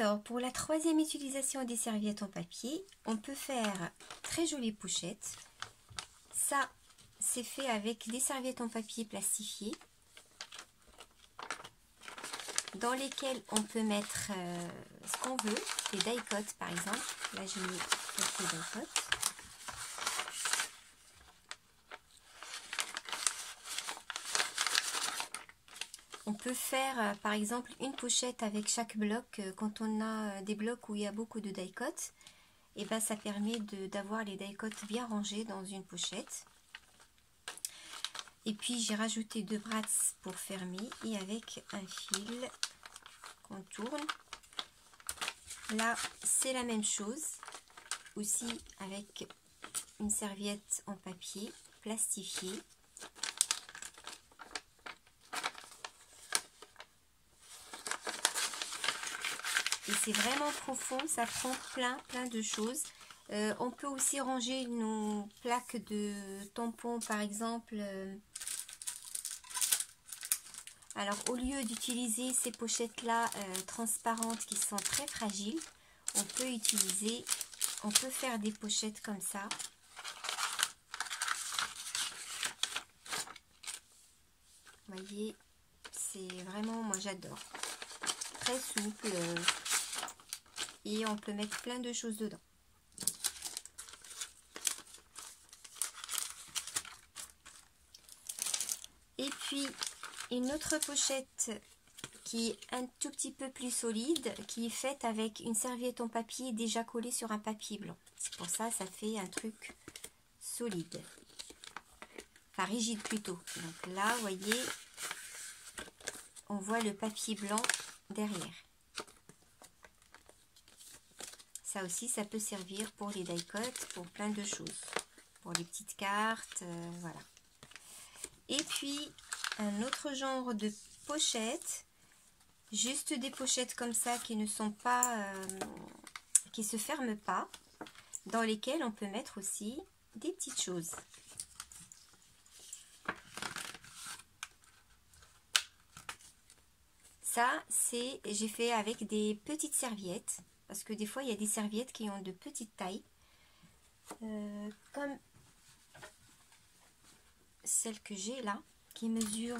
Alors, pour la troisième utilisation des serviettes en papier, on peut faire très jolies pochettes. Ça, c'est fait avec des serviettes en papier plastifiées, dans lesquelles on peut mettre ce qu'on veut, des die-cuts par exemple. Là, j'ai mis quelques die-cuts. On peut faire par exemple une pochette avec chaque bloc. Quand on a des blocs où il y a beaucoup de die-cuts, et ben ça permet d'avoir les die-cuts bien rangés dans une pochette. Et puis j'ai rajouté 2 brats pour fermer et avec un fil qu'on tourne. Là c'est la même chose, aussi avec une serviette en papier plastifiée. Et c'est vraiment profond, ça prend plein de choses. On peut aussi ranger nos plaques de tampons par exemple. Alors au lieu d'utiliser ces pochettes là transparentes qui sont très fragiles, on peut faire des pochettes comme ça. Vous voyez, c'est vraiment, moi j'adore. Très souple. Et on peut mettre plein de choses dedans. Et puis une autre pochette qui est un tout petit peu plus solide, qui est faite avec une serviette en papier déjà collée sur un papier blanc. C'est pour ça ça fait un truc solide. Enfin rigide plutôt. Donc là, vous voyez, on voit le papier blanc derrière. Ça aussi, ça peut servir pour les die-cuts, pour plein de choses. Pour les petites cartes, voilà. Et puis, un autre genre de pochette. Juste des pochettes comme ça qui ne sont pas... qui se ferment pas. Dans lesquelles on peut mettre aussi des petites choses. Ça, j'ai fait avec des petites serviettes. Parce que des fois, il y a des serviettes qui ont de petites tailles. Comme celle que j'ai là, qui mesure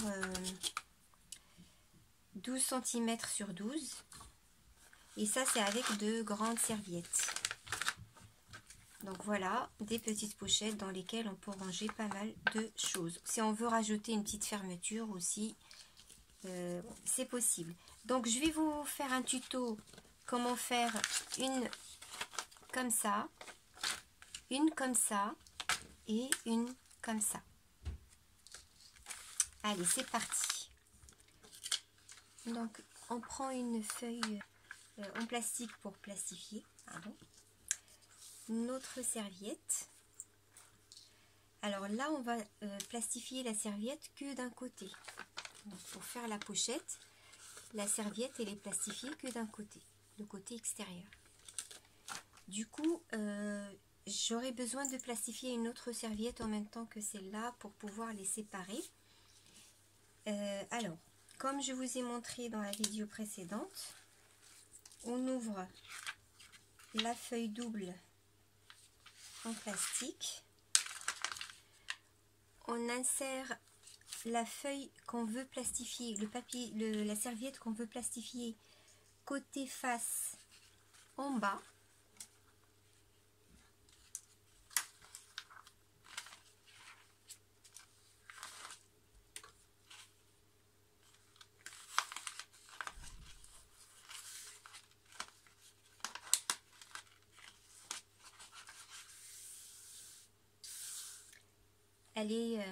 12 cm sur 12. Et ça, c'est avec de grandes serviettes. Donc voilà, des petites pochettes dans lesquelles on peut ranger pas mal de choses. Si on veut rajouter une petite fermeture aussi, c'est possible. Donc je vais vous faire un tuto comment faire une comme ça, une comme ça et une comme ça. Allez, c'est parti. Donc on prend une feuille en plastique pour plastifier, pardon. Notre serviette. Alors là on va plastifier la serviette que d'un côté. Donc, pour faire la pochette, la serviette elle est plastifiée que d'un côté, le côté extérieur. Du coup, j'aurai besoin de plastifier une autre serviette en même temps que celle-là pour pouvoir les séparer. Alors, comme je vous ai montré dans la vidéo précédente, on ouvre la feuille double en plastique, on insère la feuille qu'on veut plastifier, le papier, la serviette qu'on veut plastifier côté face en bas.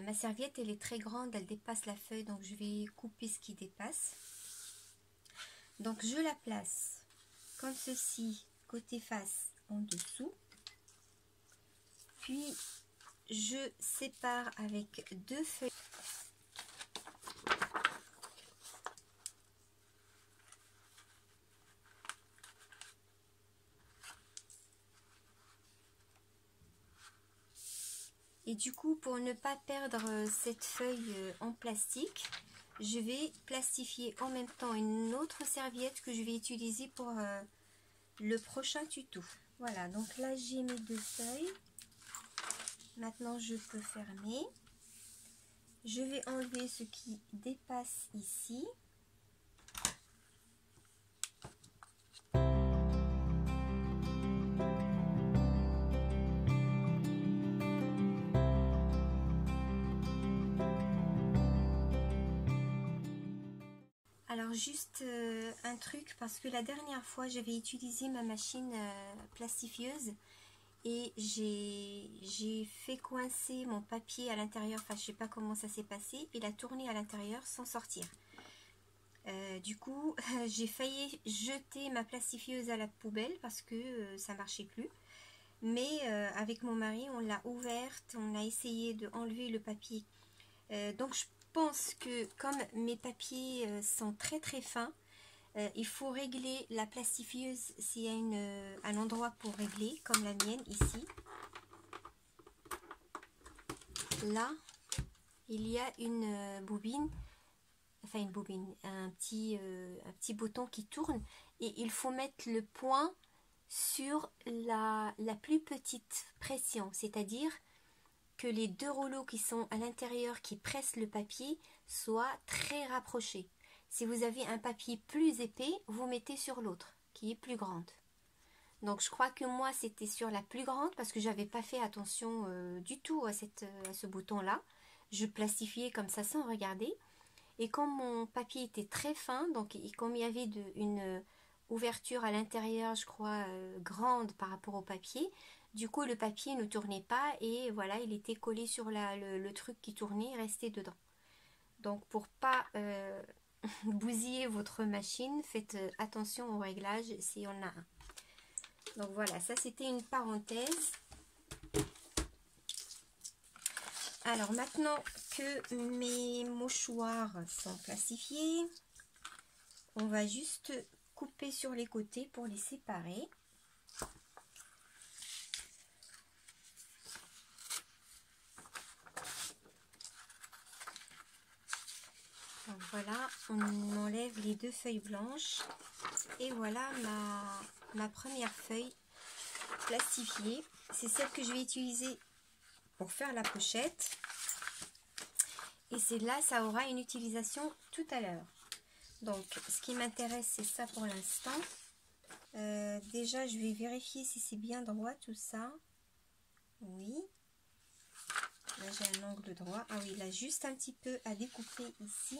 Ma serviette elle est très grande, elle dépasse la feuille, donc je vais couper ce qui dépasse. Donc je la place comme ceci, côté face en dessous. Puis je sépare avec 2 feuilles. Et du coup, pour ne pas perdre cette feuille en plastique, je vais plastifier en même temps une autre serviette que je vais utiliser pour le prochain tuto. Voilà, donc là j'ai mes 2 feuilles. Maintenant je peux fermer. Je vais enlever ce qui dépasse ici. Alors juste un truc, parce que la dernière fois j'avais utilisé ma machine plastifieuse et j'ai fait coincer mon papier à l'intérieur, enfin je sais pas comment ça s'est passé, il a tourné à l'intérieur sans sortir. Du coup j'ai failli jeter ma plastifieuse à la poubelle parce que ça marchait plus. Mais avec mon mari on l'a ouverte, on a essayé de enlever le papier. Donc je pense que comme mes papiers sont très très fins, il faut régler la plastifieuse s'il y a un endroit pour régler, comme la mienne ici. Là, il y a une bobine, enfin une bobine, un petit bouton qui tourne et il faut mettre le point sur la plus petite pression, c'est-à-dire que les 2 rouleaux qui sont à l'intérieur qui pressent le papier soient très rapprochés. Si vous avez un papier plus épais, vous mettez sur l'autre qui est plus grande. Donc je crois que moi c'était sur la plus grande parce que j'avais pas fait attention du tout à ce bouton là. Je plastifiais comme ça sans regarder. Et comme mon papier était très fin, donc comme il y avait une ouverture à l'intérieur, je crois, grande par rapport au papier, du coup le papier ne tournait pas et voilà, il était collé sur le truc qui tournait, resté dedans. Donc pour pas bousiller votre machine, faites attention au réglage si on a un. Donc voilà, ça c'était une parenthèse. Alors maintenant que mes mouchoirs sont plastifiés, on va juste couper sur les côtés pour les séparer. Donc voilà, on enlève les 2 feuilles blanches et voilà ma première feuille plastifiée. C'est celle que je vais utiliser pour faire la pochette. Et c'est là, ça aura une utilisation tout à l'heure. Donc, ce qui m'intéresse, c'est ça pour l'instant. Déjà, je vais vérifier si c'est bien droit tout ça. Oui. Là, j'ai un angle droit. Ah oui, là, juste un petit peu à découper ici.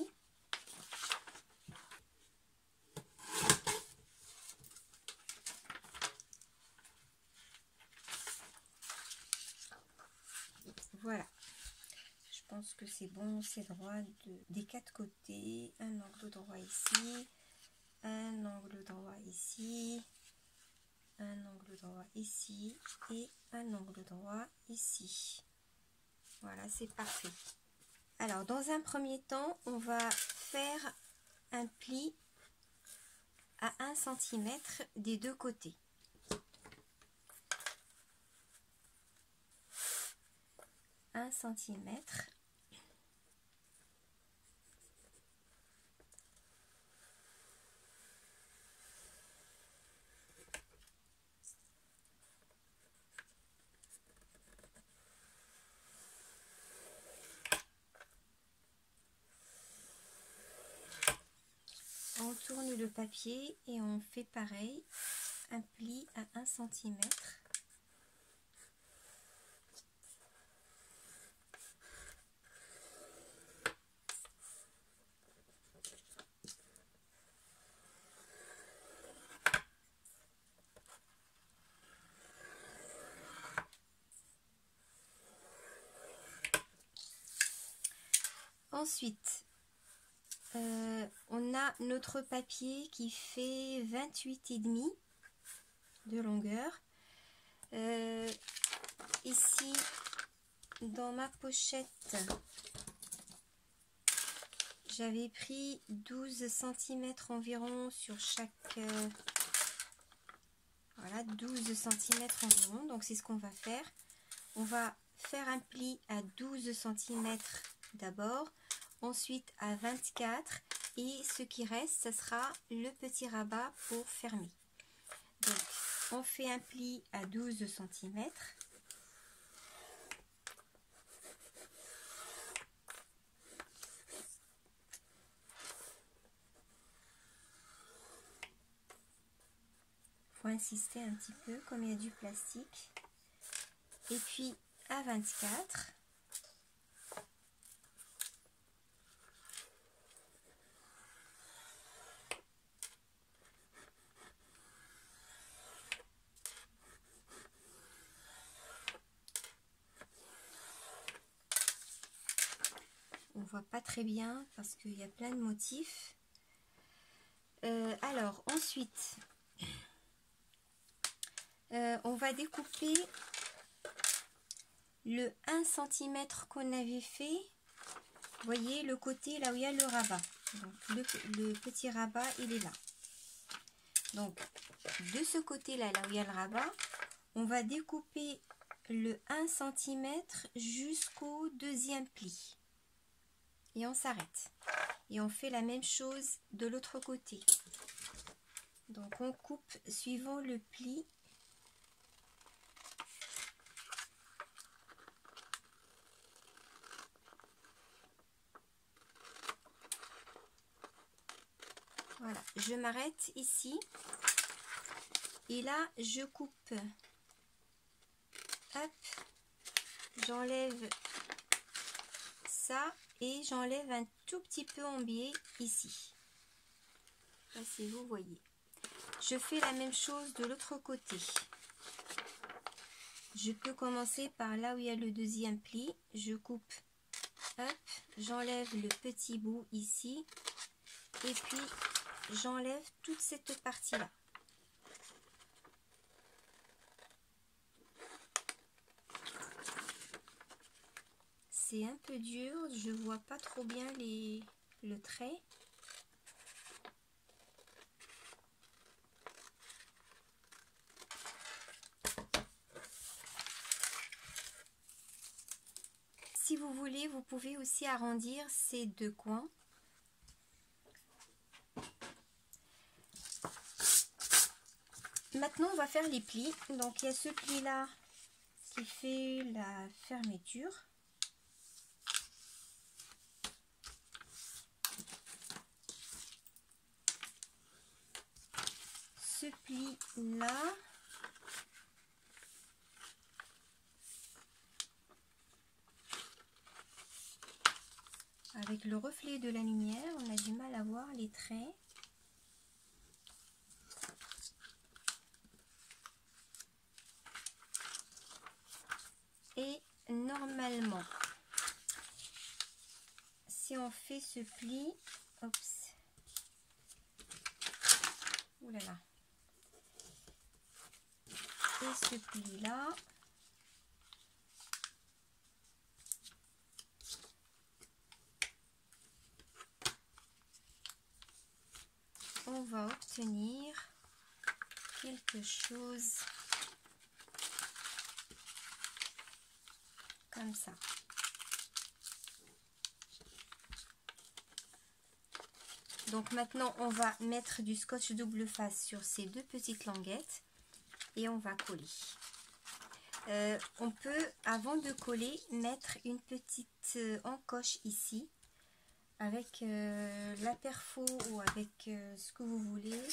Voilà. Je pense que c'est bon, c'est droit des 4 côtés. Un angle droit ici. Un angle droit ici. Un angle droit ici. Et un angle droit ici. Voilà, c'est parfait. Alors, dans un premier temps, on va faire un pli à 1 cm des 2 côtés. Un centimètre. On tourne le papier et on fait pareil, un pli à 1 cm. Ensuite, on a notre papier qui fait 28,5 de longueur. Ici, dans ma pochette, j'avais pris 12 cm environ sur chaque... voilà, 12 cm environ. Donc c'est ce qu'on va faire. On va faire un pli à 12 cm d'abord. Ensuite à 24 et ce qui reste, ce sera le petit rabat pour fermer. Donc on fait un pli à 12 cm. Faut insister un petit peu comme il y a du plastique. Et puis à 24. On voit pas très bien parce qu'il y a plein de motifs. Alors ensuite, on va découper le 1 cm qu'on avait fait. Vous voyez le côté là où il y a le rabat. Donc, le petit rabat, il est là. Donc de ce côté là, là où il y a le rabat, on va découper le 1 cm jusqu'au deuxième pli. Et on s'arrête. Et on fait la même chose de l'autre côté. Donc on coupe suivant le pli. Voilà, je m'arrête ici. Et là, je coupe. Hop, j'enlève ça et j'enlève un tout petit peu en biais ici. Là, si vous voyez. Je fais la même chose de l'autre côté. Je peux commencer par là où il y a le deuxième pli. Je coupe. Hop, j'enlève le petit bout ici. Et puis, j'enlève toute cette partie-là. C'est un peu dur, je vois pas trop bien le trait. Si vous voulez, vous pouvez aussi arrondir ces deux coins. Maintenant, on va faire les plis. Donc, il y a ce pli-là qui fait la fermeture. Ce pli-là. Avec le reflet de la lumière, on a du mal à voir les traits. Et normalement, si on fait ce pli, oups, oulala, et ce pli là, on va obtenir quelque chose comme ça. Donc maintenant on va mettre du scotch double face sur ces deux petites languettes et on va coller. On peut, avant de coller, mettre une petite encoche ici avec la perfo ou avec ce que vous voulez.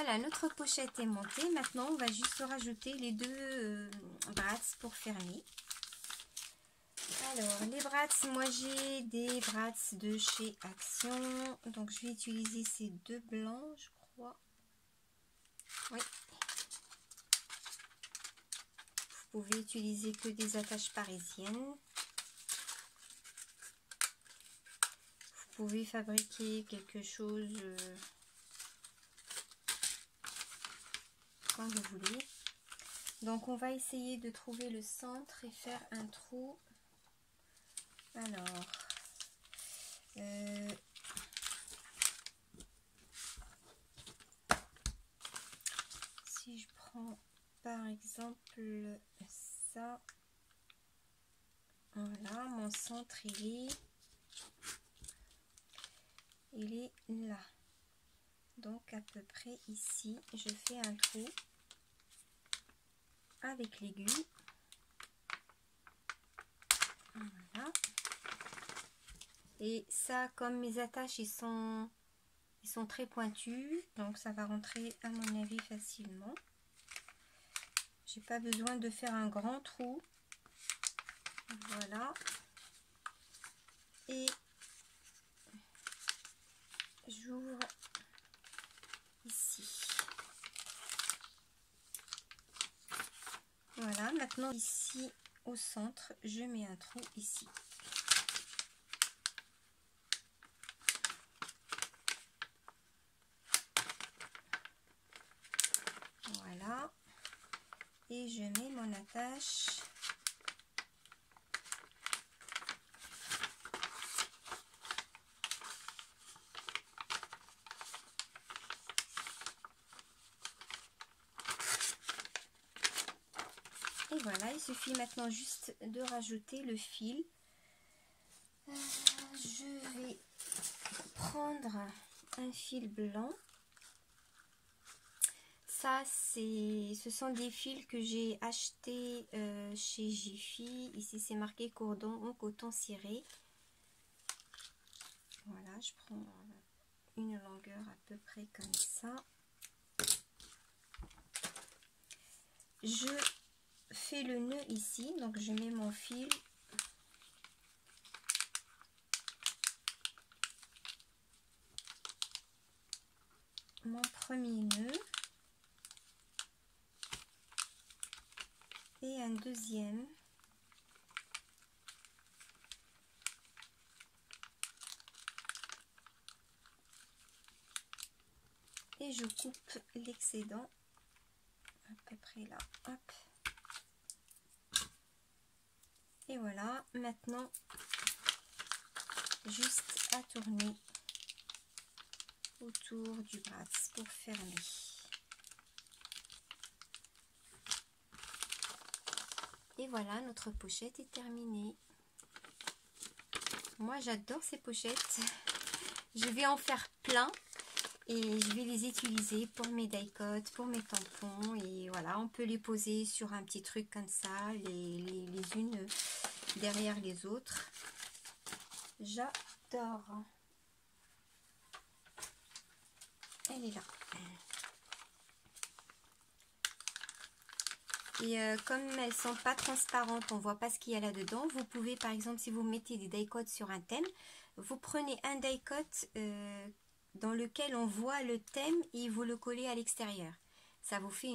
Voilà, notre pochette est montée. Maintenant, on va juste rajouter les deux brats pour fermer. Alors, les brats, moi j'ai des brats de chez Action. Donc, je vais utiliser ces deux blancs, je crois. Oui. Vous pouvez utiliser que des attaches parisiennes. Vous pouvez fabriquer quelque chose quand vous voulez. Donc on va essayer de trouver le centre et faire un trou. Alors, si je prends par exemple ça, voilà, mon centre il est là. Donc à peu près ici, je fais un trou avec l'aiguille. Voilà. Et ça, comme mes attaches ils sont très pointus, donc ça va rentrer à mon avis facilement. J'ai pas besoin de faire un grand trou. Voilà. Et j'ouvre ici. Voilà, maintenant ici au centre, je mets un trou ici. Voilà. Et je mets mon attache. Et voilà, il suffit maintenant juste de rajouter le fil. Je vais prendre un fil blanc. Ça, ce sont des fils que j'ai achetés chez Jiffy. Ici, c'est marqué cordon en coton ciré. Voilà, je prends une longueur à peu près comme ça. Je fais le nœud ici, donc je mets mon fil. Mon premier nœud. Et un deuxième. Et je coupe l'excédent à peu près là. Hop. Et voilà, maintenant juste à tourner autour du bras pour fermer. Et voilà, notre pochette est terminée. Moi j'adore ces pochettes. Je vais en faire plein et je vais les utiliser pour mes die-cuts, pour mes tampons. Et voilà, on peut les poser sur un petit truc comme ça, les unes derrière les autres. J'adore. Elle est là. Et comme elles sont pas transparentes, on voit pas ce qu'il y a là dedans. Vous pouvez par exemple, si vous mettez des die-cuts sur un thème, vous prenez un die-cut dans lequel on voit le thème et vous le collez à l'extérieur. Ça vous fait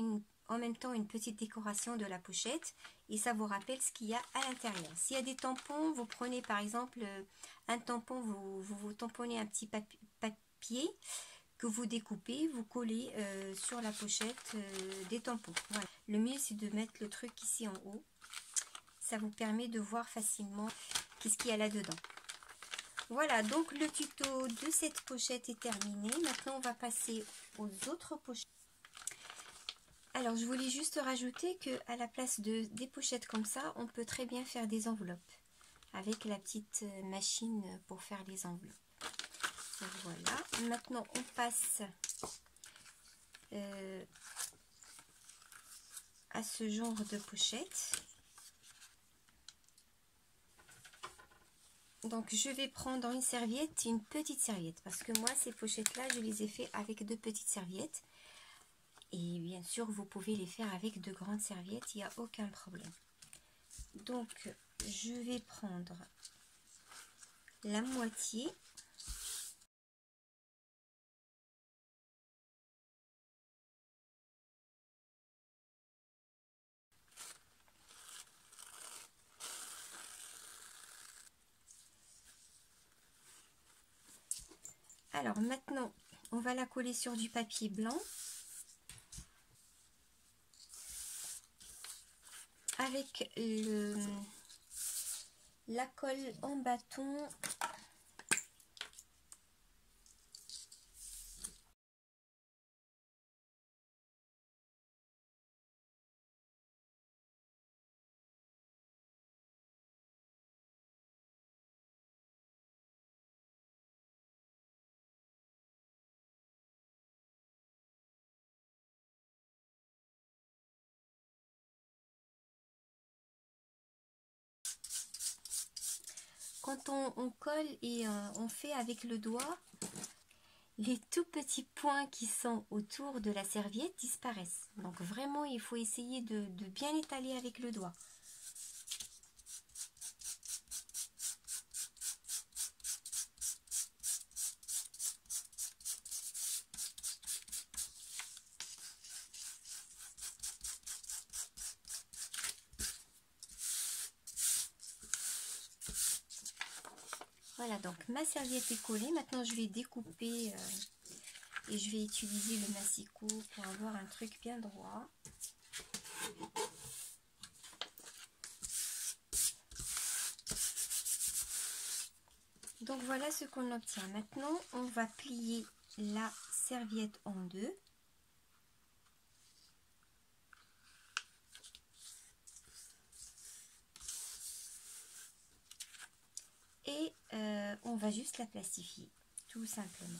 en même temps une petite décoration de la pochette et ça vous rappelle ce qu'il y a à l'intérieur. S'il y a des tampons, vous prenez par exemple un tampon, vous tamponnez un petit papier que vous découpez, vous collez sur la pochette des tampons. Voilà. Le mieux c'est de mettre le truc ici en haut. Ça vous permet de voir facilement qu'est-ce qu'il y a là-dedans. Voilà, donc le tuto de cette pochette est terminé. Maintenant on va passer aux autres pochettes. Alors je voulais juste rajouter que à la place des pochettes comme ça, on peut très bien faire des enveloppes avec la petite machine pour faire les enveloppes. Voilà, maintenant on passe à ce genre de pochette. Donc je vais prendre une serviette, une petite serviette, parce que moi ces pochettes là je les ai fait avec de petites serviettes. Et bien sûr vous pouvez les faire avec de grandes serviettes, il n'y a aucun problème. Donc je vais prendre la moitié. Alors maintenant, on va la coller sur du papier blanc avec la colle en bâton. Quand on colle et on fait avec le doigt, les tout petits points qui sont autour de la serviette disparaissent. Donc vraiment, il faut essayer de bien étaler avec le doigt. Voilà, donc ma serviette est collée. Maintenant, je vais découper et je vais utiliser le massicot pour avoir un truc bien droit. Donc voilà ce qu'on obtient. Maintenant, on va plier la serviette en deux. Et on va juste la plastifier, tout simplement.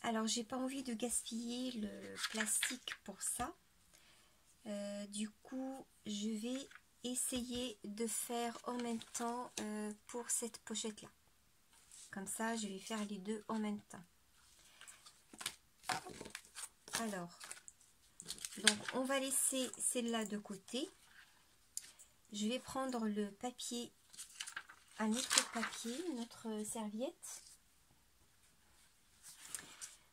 Alors, j'ai pas envie de gaspiller le plastique pour ça. Du coup, je vais essayer de faire en même temps pour cette pochette là. Comme ça, je vais faire les deux en même temps. Alors, donc on va laisser celle-là de côté. Je vais prendre le papier, un autre papier, notre serviette.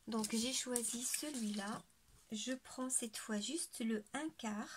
Donc j'ai choisi celui-là. Je prends cette fois juste le 1/4.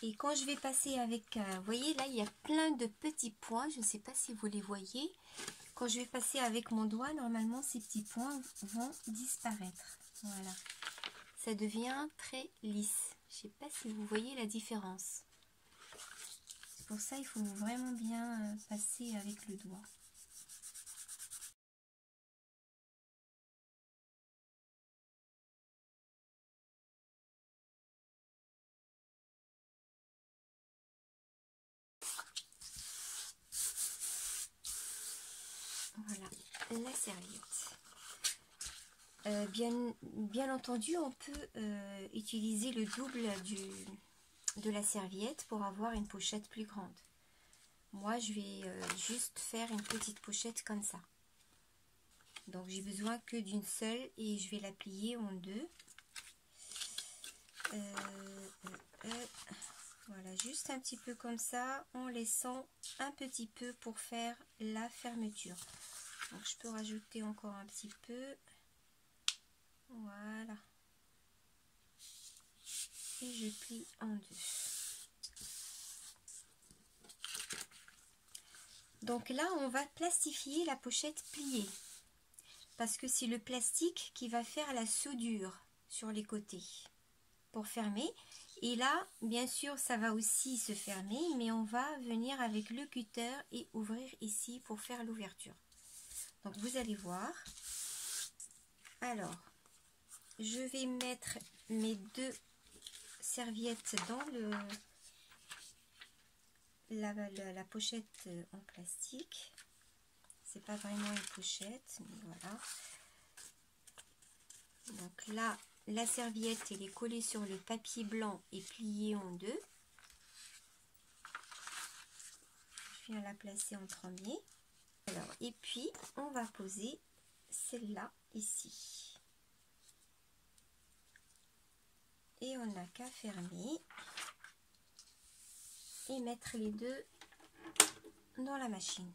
Et quand je vais passer avec, vous voyez là, il y a plein de petits points. Je ne sais pas si vous les voyez. Quand je vais passer avec mon doigt, normalement, ces petits points vont disparaître. Voilà. Ça devient très lisse. Je ne sais pas si vous voyez la différence. C'est pour ça qu'il faut vraiment bien passer avec le doigt. Voilà, la serviette. Bien entendu, on peut utiliser le double de la serviette pour avoir une pochette plus grande. Moi, je vais juste faire une petite pochette comme ça. Donc, j'ai besoin que d'une seule et je vais la plier en deux. Voilà, juste un petit peu comme ça, en laissant un petit peu pour faire la fermeture. Donc, je peux rajouter encore un petit peu. Voilà. Et je plie en deux. Donc là, on va plastifier la pochette pliée. Parce que c'est le plastique qui va faire la soudure sur les côtés pour fermer. Et là, bien sûr, ça va aussi se fermer, mais on va venir avec le cutter et ouvrir ici pour faire l'ouverture. Donc, vous allez voir. Alors, je vais mettre mes deux serviettes dans la pochette en plastique. C'est pas vraiment une pochette, mais voilà. Donc là, la serviette elle est collée sur le papier blanc et pliée en deux. Je viens la placer en premier. Alors, et puis on va poser celle-là ici. Et on n'a qu'à fermer et mettre les deux dans la machine.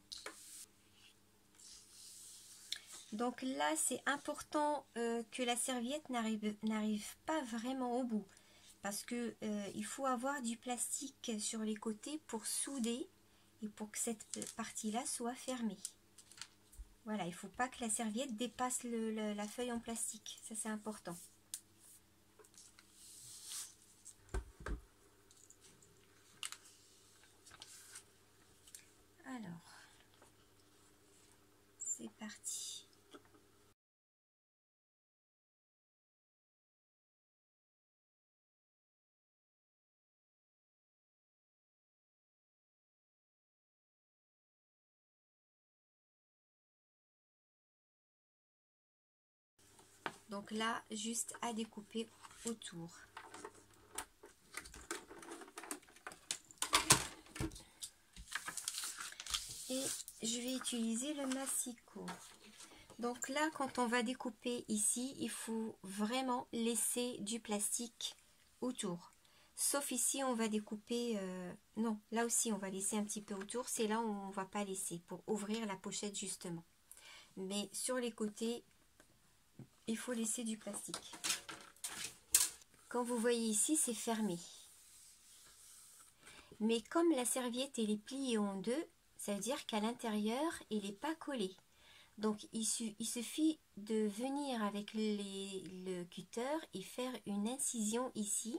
Donc là, c'est important que la serviette n'arrive pas vraiment au bout. Parce que il faut avoir du plastique sur les côtés pour souder et pour que cette partie-là soit fermée. Voilà, il ne faut pas que la serviette dépasse la feuille en plastique. Ça, c'est important. Alors, c'est parti. Donc là, juste à découper autour. Et je vais utiliser le massicot. Donc là, quand on va découper ici, il faut vraiment laisser du plastique autour. Sauf ici, on va découper... non, là aussi, on va laisser un petit peu autour. C'est là où on ne va pas laisser pour ouvrir la pochette justement. Mais sur les côtés, il faut laisser du plastique. Comme vous voyez ici, c'est fermé. Mais comme la serviette elle est pliée en deux, ça veut dire qu'à l'intérieur, il n'est pas collé. Donc il suffit de venir avec le cutter et faire une incision ici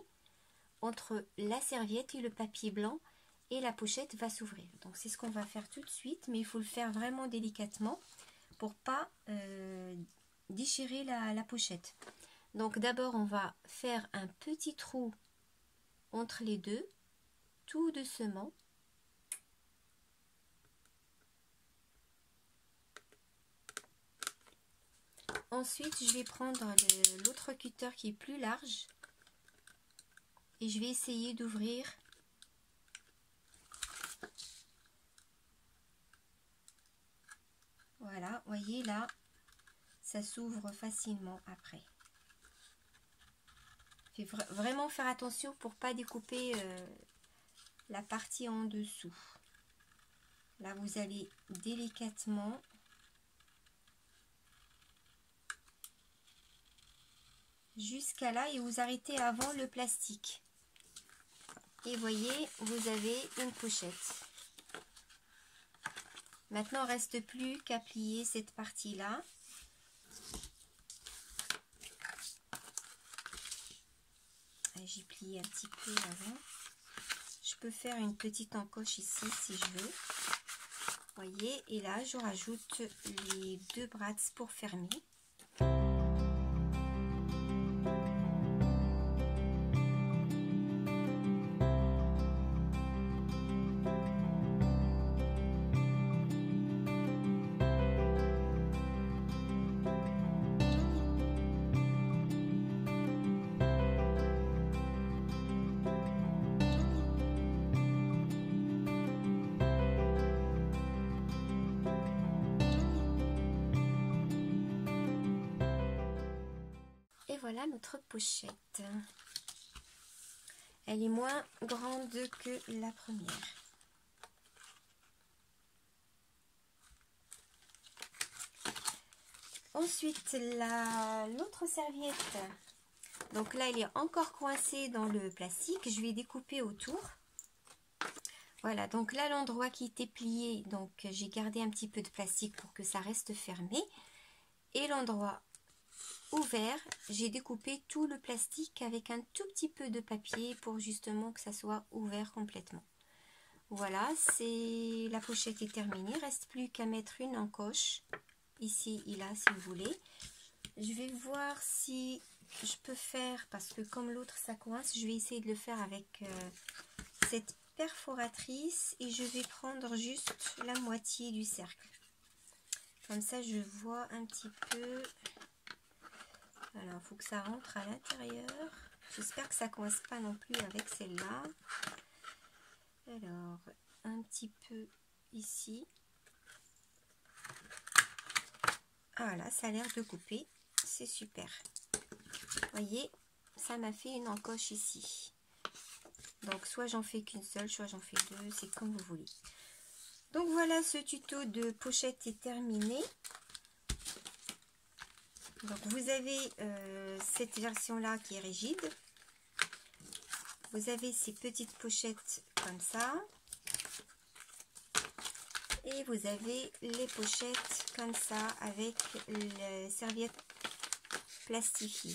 entre la serviette et le papier blanc et la pochette va s'ouvrir. Donc c'est ce qu'on va faire tout de suite, mais il faut le faire vraiment délicatement pour pas déchirer la pochette. Donc d'abord on va faire un petit trou entre les deux, tout doucement. Ensuite, je vais prendre l'autre cutter qui est plus large et je vais essayer d'ouvrir voilà, voyez là, ça s'ouvre facilement après. Il faut vraiment faire attention pour pas découper la partie en dessous. Là, vous allez délicatement jusqu'à là et vous arrêtez avant le plastique. Et voyez, vous avez une pochette. Maintenant, il ne reste plus qu'à plier cette partie-là. J'ai plié un petit peu avant. Je peux faire une petite encoche ici si je veux. Voyez, et là, je rajoute les deux brats pour fermer. Et voilà notre pochette. Elle est moins grande que la première. Ensuite, l'autre serviette. Donc là, elle est encore coincée dans le plastique. Je vais découper autour. Voilà, donc là, l'endroit qui était plié, donc j'ai gardé un petit peu de plastique pour que ça reste fermé. Et l'endroit ouvert, j'ai découpé tout le plastique avec un tout petit peu de papier pour justement que ça soit ouvert complètement. Voilà, c'est la pochette est terminée, il ne reste plus qu'à mettre une encoche ici et là si vous voulez. Je vais voir si je peux faire, parce que comme l'autre ça coince, je vais essayer de le faire avec cette perforatrice et je vais prendre juste la moitié du cercle. Comme ça je vois un petit peu. Alors il faut que ça rentre à l'intérieur. J'espère que ça ne coince pas non plus avec celle-là. Alors un petit peu ici. Voilà, ça a l'air de couper. C'est super. Voyez, ça m'a fait une encoche ici. Donc soit j'en fais qu'une seule, soit j'en fais deux, c'est comme vous voulez. Donc voilà, ce tuto de pochette est terminé. Donc vous avez cette version là qui est rigide. Vous avez ces petites pochettes comme ça. Et vous avez les pochettes comme ça avec les serviettes plastifiées.